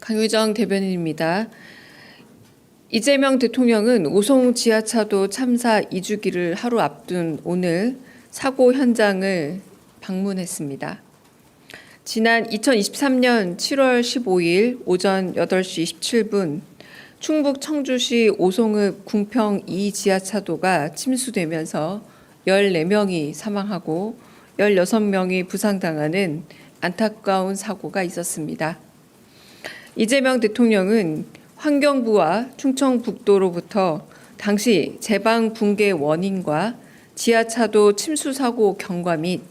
강유정 대변인입니다. 이재명 대통령은 오송 지하차도 참사 2주기를 하루 앞둔 오늘 사고 현장을 방문했습니다. 지난 2023년 7월 15일 오전 8시 17분 충북 청주시 오송읍 궁평 2 지하차도가 침수되면서 14명이 사망하고 16명이 부상당하는 안타까운 사고가 있었습니다. 이재명 대통령은 환경부와 충청북도로부터 당시 제방 붕괴 원인과 지하차도 침수 사고 경과 및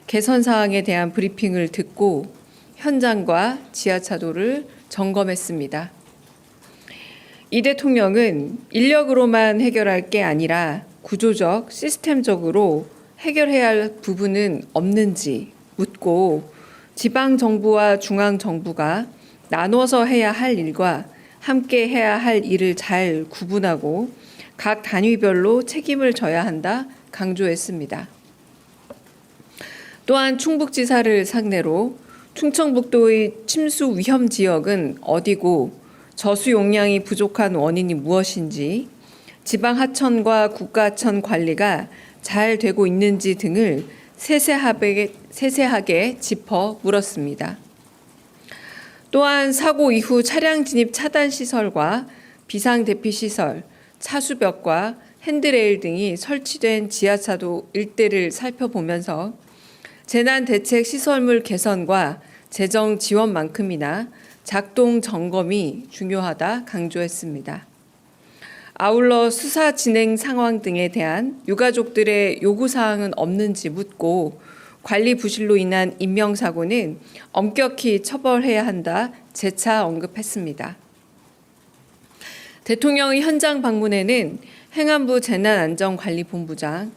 개선 사항에 대한 브리핑을 듣고 현장과 지하차도를 점검했습니다. 이 대통령은 인력으로만 해결할 게 아니라 구조적, 시스템적으로 해결해야 할 부분은 없는지 묻고 지방정부와 중앙정부가 나눠서 해야 할 일과 함께 해야 할 일을 잘 구분하고 각 단위별로 책임을 져야 한다 강조했습니다. 또한 충북지사를 상대로 충청북도의 침수 위험 지역은 어디고 저수 용량이 부족한 원인이 무엇인지 지방 하천과 국가 하천 관리가 잘 되고 있는지 등을 세세하게 짚어 물었습니다. 또한 사고 이후 차량 진입 차단 시설과 비상 대피 시설, 차수벽과 핸드레일 등이 설치된 지하차도 일대를 살펴보면서 재난 대책 시설물 개선과 재정 지원만큼이나 작동 점검이 중요하다 강조했습니다. 아울러 수사 진행 상황 등에 대한 유가족들의 요구사항은 없는지 묻고 관리 부실로 인한 인명사고는 엄격히 처벌해야 한다 재차 언급했습니다. 대통령의 현장 방문에는 행안부 재난안전관리본부장,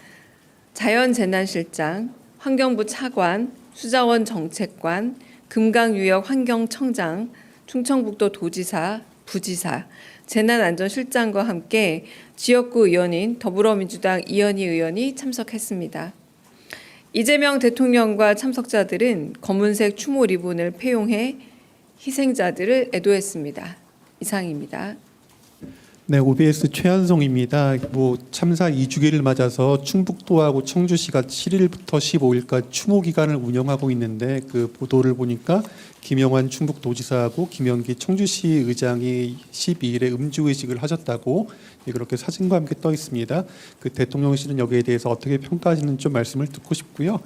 자연재난실장, 환경부 차관, 수자원 정책관, 금강유역환경청장, 충청북도 도지사, 부지사, 재난안전실장과 함께 지역구 의원인 더불어민주당 이현희 의원이 참석했습니다. 이재명 대통령과 참석자들은 검은색 추모 리본을 폐용해 희생자들을 애도했습니다. 이상입니다. 네, OBS 최한성입니다. 참사 2주기를 맞아서 충북도하고 청주시가 7일부터 15일까지 추모 기간을 운영하고 있는데 그 보도를 보니까 김영환 충북도지사하고 김영기 청주시 의장이 12일에 음주의식을 하셨다고 그렇게 사진과 함께 떠 있습니다. 그 대통령실은 여기에 대해서 어떻게 평가하시는지 좀 말씀을 듣고 싶고요.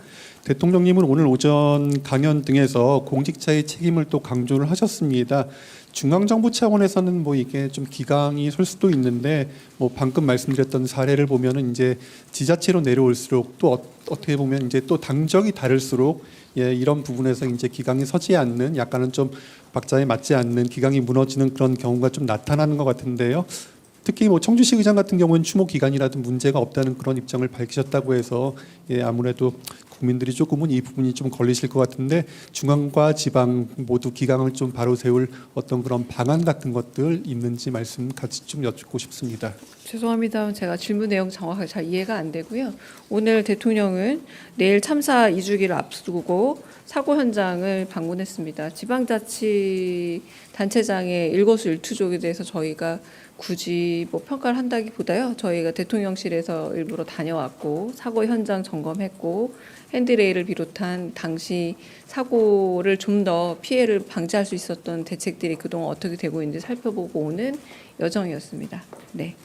대통령님은 오늘 오전 강연 등에서 공직자의 책임을 또 강조를 하셨습니다. 중앙정부 차원에서는 이게 좀 기강이 설 수도 있는데 방금 말씀드렸던 사례를 보면은 이제 지자체로 내려올수록 또 어떻게 보면 이제 또 당적이 다를수록 이런 부분에서 이제 기강이 서지 않는 약간은 좀 박자에 맞지 않는 기강이 무너지는 그런 경우가 좀 나타나는 것 같은데요. 특히 청주시 의장 같은 경우는 추모 기간이라도 문제가 없다는 그런 입장을 밝히셨다고 해서 아무래도 국민들이 조금은 이 부분이 좀 걸리실 것 같은데 중앙과 지방 모두 기강을 좀 바로 세울 어떤 그런 방안 같은 것들 있는지 말씀 같이 좀 여쭙고 싶습니다. 죄송합니다. 제가 질문 내용 정확하게 잘 이해가 안 되고요. 오늘 대통령은 내일 참사 2주기를 앞두고 사고 현장을 방문했습니다. 지방자치단체장의 일거수일투족에 대해서 저희가 굳이 평가를 한다기보다요. 저희가 대통령실에서 일부러 다녀왔고 사고 현장 점검했고 핸드레일을 비롯한 당시 사고를 좀 더 피해를 방지할 수 있었던 대책들이 그동안 어떻게 되고 있는지 살펴보고 오는 여정이었습니다. 네.